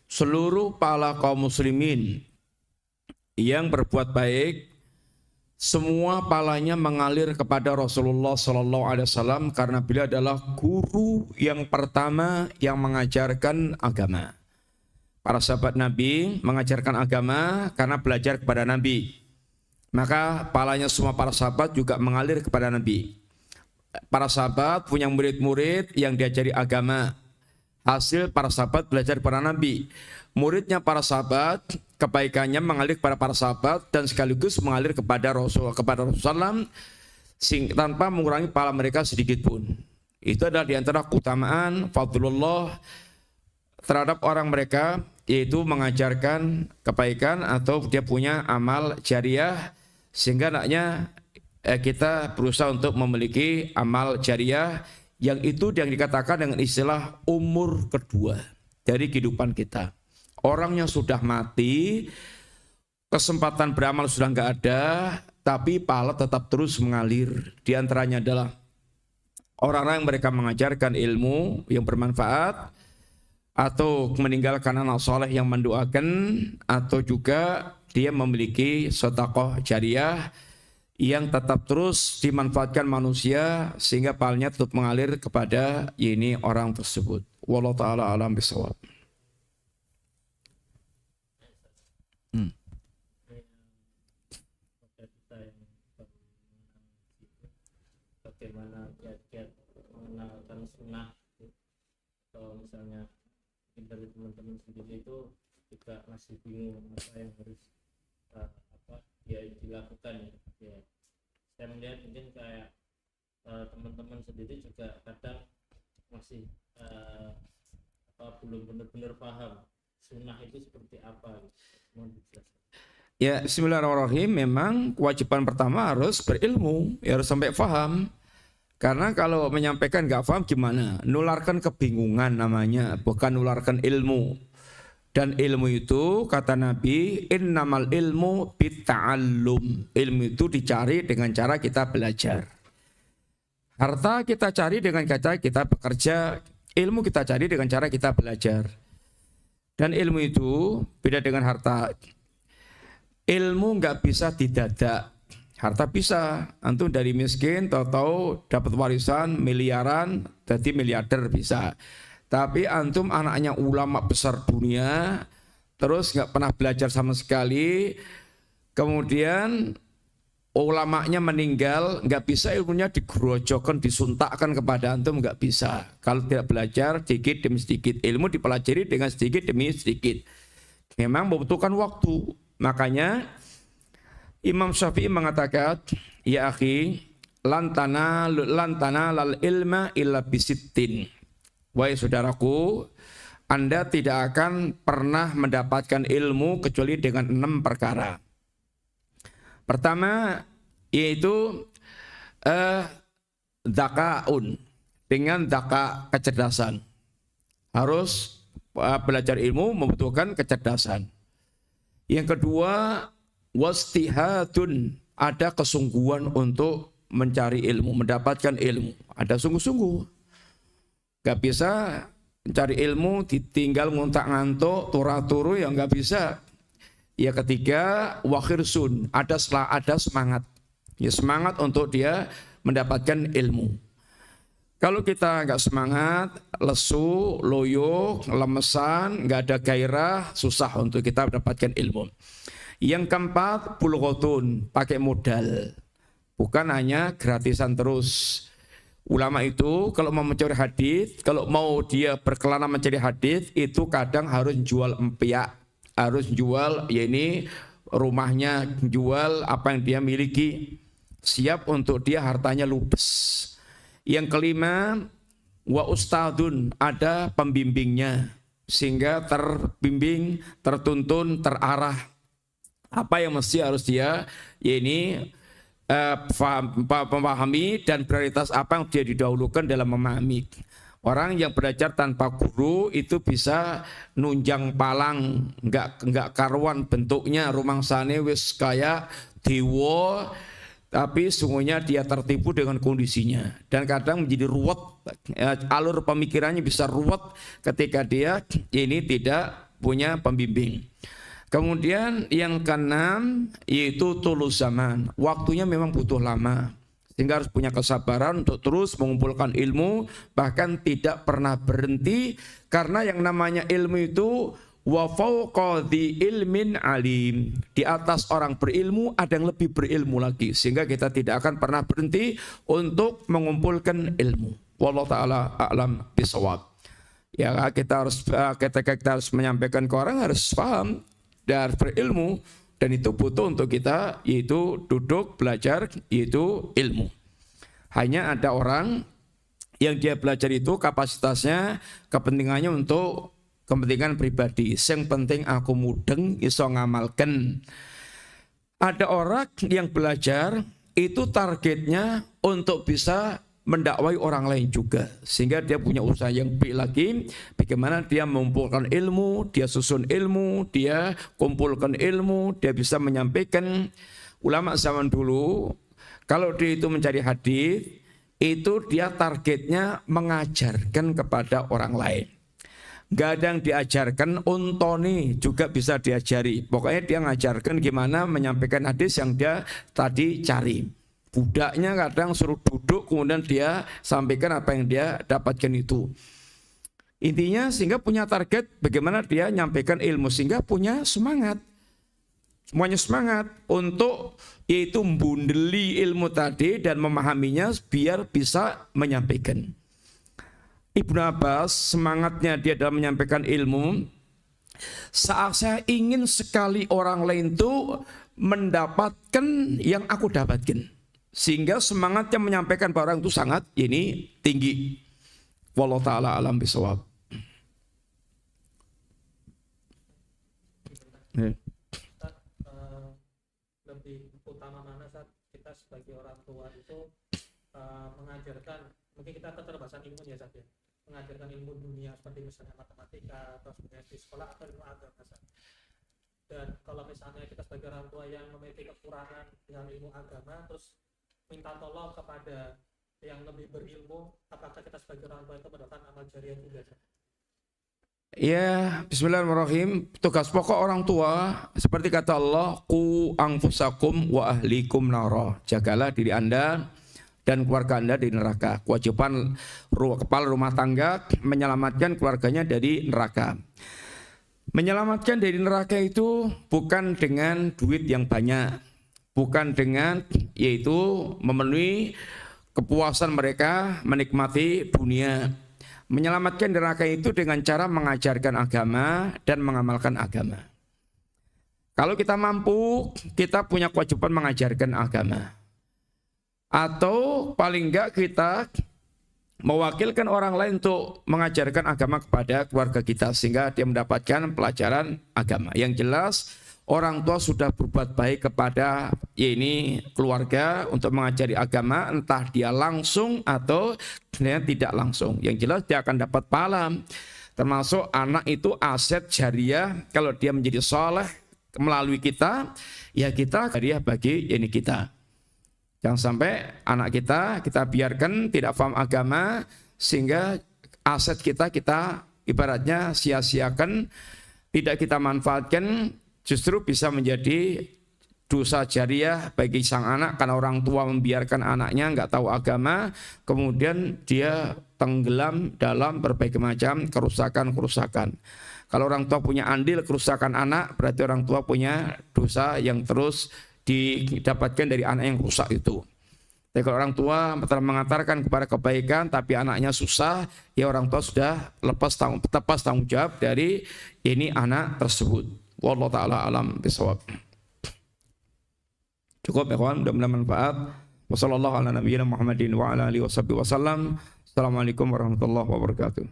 seluruh pahala kaum muslimin yang berbuat baik, semua pahalanya mengalir kepada Rasulullah SAW, karena beliau adalah guru yang pertama yang mengajarkan agama. Para sahabat Nabi mengajarkan agama karena belajar kepada Nabi. Maka pahalanya semua para sahabat juga mengalir kepada Nabi. Para sahabat punya murid-murid yang diajari agama. Hasil para sahabat belajar kepada Nabi. Muridnya para sahabat, kebaikannya mengalir kepada para sahabat dan sekaligus mengalir kepada Rasulullah tanpa mengurangi pahala mereka sedikit pun. Itu adalah diantara keutamaan fadlullah terhadap orang mereka, yaitu mengajarkan kebaikan atau dia punya amal jariah, sehingga anaknya kita berusaha untuk memiliki amal jariah yang itu yang dikatakan dengan istilah umur kedua dari kehidupan kita. Orang yang sudah mati, kesempatan beramal sudah nggak ada, tapi pahala tetap terus mengalir. Di antaranya adalah orang-orang yang mereka mengajarkan ilmu yang bermanfaat, atau meninggalkan anak soleh yang mendoakan, atau juga dia memiliki sedekah jariyah yang tetap terus dimanfaatkan manusia sehingga pahalanya tetap mengalir kepada ini orang tersebut. Wallahu taala alam bisawab. Bagaimana kiat-kiat mengenalkan sunnah, atau misalnya dari teman-teman sendiri itu juga masih bingung apa yang harus ya dilakukan ya. Saya melihat mungkin kayak teman-teman sendiri juga kadang masih belum benar-benar paham sunnah itu seperti apa gitu. Mohon dijelaskan. Ya, bismillahirrahmanirrahim. Memang kewajiban pertama harus berilmu, ya harus sampai paham. Karena kalau menyampaikan nggak paham gimana? Nularkan kebingungan namanya, bukan nularkan ilmu. Dan ilmu itu kata Nabi, innamal ilmu bitta'allum. Ilmu itu dicari dengan cara kita belajar. Harta kita cari dengan cara kita bekerja, ilmu kita cari dengan cara kita belajar. Dan ilmu itu beda dengan harta. Ilmu nggak bisa didadak. Harta bisa, antum dari miskin tahu-tahu dapat warisan miliaran, jadi miliarder bisa. Tapi antum anaknya ulama besar dunia, terus nggak pernah belajar sama sekali, kemudian ulamanya meninggal, nggak bisa ilmunya digerojokkan, disuntakkan kepada antum, nggak bisa. Kalau tidak belajar sedikit demi sedikit, ilmu dipelajari dengan sedikit demi sedikit. Memang membutuhkan waktu, makanya Imam Syafi'i mengatakan, ya akhi, lantana lal ilma illa bisittin. Wahai saudaraku, Anda tidak akan pernah mendapatkan ilmu kecuali dengan 6 perkara. Pertama, yaitu dzakaun, dengan dzaka kecerdasan. Harus belajar ilmu membutuhkan kecerdasan. Yang kedua, wastihadun, ada kesungguhan untuk mencari ilmu, mendapatkan ilmu, ada sungguh-sungguh. Gak bisa mencari ilmu ditinggal nguntak ngantuk turu ya gak bisa. Ya ketiga, wakhirsun, ada semangat, ya semangat untuk dia mendapatkan ilmu. Kalau kita gak semangat, lesu, loyo, lemesan, gak ada gairah, susah untuk kita mendapatkan ilmu. Yang keempat, bulghotun, pakai modal. Bukan hanya gratisan terus. Ulama itu kalau mau mencari hadis, kalau mau dia berkelana mencari hadis, itu kadang harus jual empiak, harus jual ya ini rumahnya, jual apa yang dia miliki, siap untuk dia hartanya ludes. Yang kelima, wa ustadun, ada pembimbingnya sehingga terbimbing, tertuntun, terarah. Apa yang mesti harus dia memahami dan prioritas apa yang dia didahulukan dalam memahami. Orang yang belajar tanpa guru itu bisa nunjang palang, enggak karuan bentuknya, rumangsane wis kaya dewa, tapi sungguhnya dia tertipu dengan kondisinya dan kadang menjadi ruwet, alur pemikirannya bisa ruwet ketika dia ini tidak punya pembimbing. Kemudian yang keenam yaitu tulus zaman. Waktunya memang butuh lama. Sehingga harus punya kesabaran untuk terus mengumpulkan ilmu. Bahkan tidak pernah berhenti. Karena yang namanya ilmu itu wa fawqa dhi ilmin alim. Di atas orang berilmu ada yang lebih berilmu lagi. Sehingga kita tidak akan pernah berhenti untuk mengumpulkan ilmu. Wallahu ta'ala a'lam bisawab. Ya kita harus menyampaikan ke orang harus paham dan berilmu, dan itu butuh untuk kita yaitu duduk belajar yaitu ilmu. Hanya ada orang yang dia belajar itu kapasitasnya kepentingannya untuk kepentingan pribadi. Yang penting aku mudeng iso ngamalken. Ada orang yang belajar itu targetnya untuk bisa mendakwai orang lain juga, sehingga dia punya usaha yang baik lagi. Bagaimana dia mengumpulkan ilmu, dia susun ilmu, dia kumpulkan ilmu, dia bisa menyampaikan. Ulama zaman dulu kalau dia itu mencari hadis, itu dia targetnya mengajarkan kepada orang lain. Gak ada yang diajarkan, untoni juga bisa diajari. Pokoknya dia ngajarkan gimana menyampaikan hadis yang dia tadi cari. Budaknya kadang suruh duduk, kemudian dia sampaikan apa yang dia dapatkan itu. Intinya sehingga punya target bagaimana dia nyampaikan ilmu, sehingga punya semangat. Semuanya semangat untuk yaitu membundeli ilmu tadi dan memahaminya biar bisa menyampaikan. Ibnu Abbas semangatnya dia dalam menyampaikan ilmu. Saat saya ingin sekali orang lain itu mendapatkan yang aku dapatkan, sehingga semangatnya menyampaikan pada orang itu sangat ini tinggi. Wallahu taala alam bisawab. Lebih utama mana saat kita sebagai orang tua itu mengajarkan, mungkin kita keterbatasan ilmu ya Sat, ya, mengajarkan ilmu dunia seperti misalnya matematika atau sebenarnya di sekolah atau ilmu agama Sat. Dan kalau misalnya kita sebagai orang tua yang memiliki kekurangan dalam ilmu agama, terus minta tolong kepada yang lebih berilmu, apakah kita sebagai orang tua itu mendapatkan amal jariah juga Sat? Ya, bismillahirrahmanirrahim. Tugas pokok orang tua seperti kata Allah, qu anfusakum wa ahlikum nara. Jagalah diri Anda dan keluarga Anda dari neraka. Kewajiban kepala rumah tangga menyelamatkan keluarganya dari neraka. Menyelamatkan dari neraka itu bukan dengan duit yang banyak, bukan dengan yaitu memenuhi kepuasan mereka menikmati dunia. Menyelamatkan neraka itu dengan cara mengajarkan agama dan mengamalkan agama. Kalau kita mampu, kita punya kewajiban mengajarkan agama. Atau paling enggak kita mewakilkan orang lain untuk mengajarkan agama kepada keluarga kita, sehingga dia mendapatkan pelajaran agama. Yang jelas orang tua sudah berbuat baik kepada keluarga untuk mengajari agama, entah dia langsung atau dia tidak langsung. Yang jelas dia akan dapat pahala. Termasuk anak itu aset jariah, kalau dia menjadi soleh melalui kita, ya kita jariah bagi kita. Jangan sampai anak kita biarkan tidak paham agama, sehingga aset kita ibaratnya sia-siakan, tidak kita manfaatkan, justru bisa menjadi dosa jariah bagi sang anak karena orang tua membiarkan anaknya nggak tahu agama, kemudian dia tenggelam dalam berbagai macam kerusakan. Kalau orang tua punya andil kerusakan anak, berarti orang tua punya dosa yang terus didapatkan dari anak yang rusak itu. Tapi kalau orang tua telah mengantarkan kepada kebaikan tapi anaknya susah, ya orang tua sudah lepas tanggung jawab dari anak tersebut. Wallahu ta'ala alam bisawab. Cukup ya kawan, mudah-mudahan manfaat. Wassallallahu ala nabiyyina Muhammadin wa ala alihi wasallam. Assalamualaikum warahmatullahi wabarakatuh.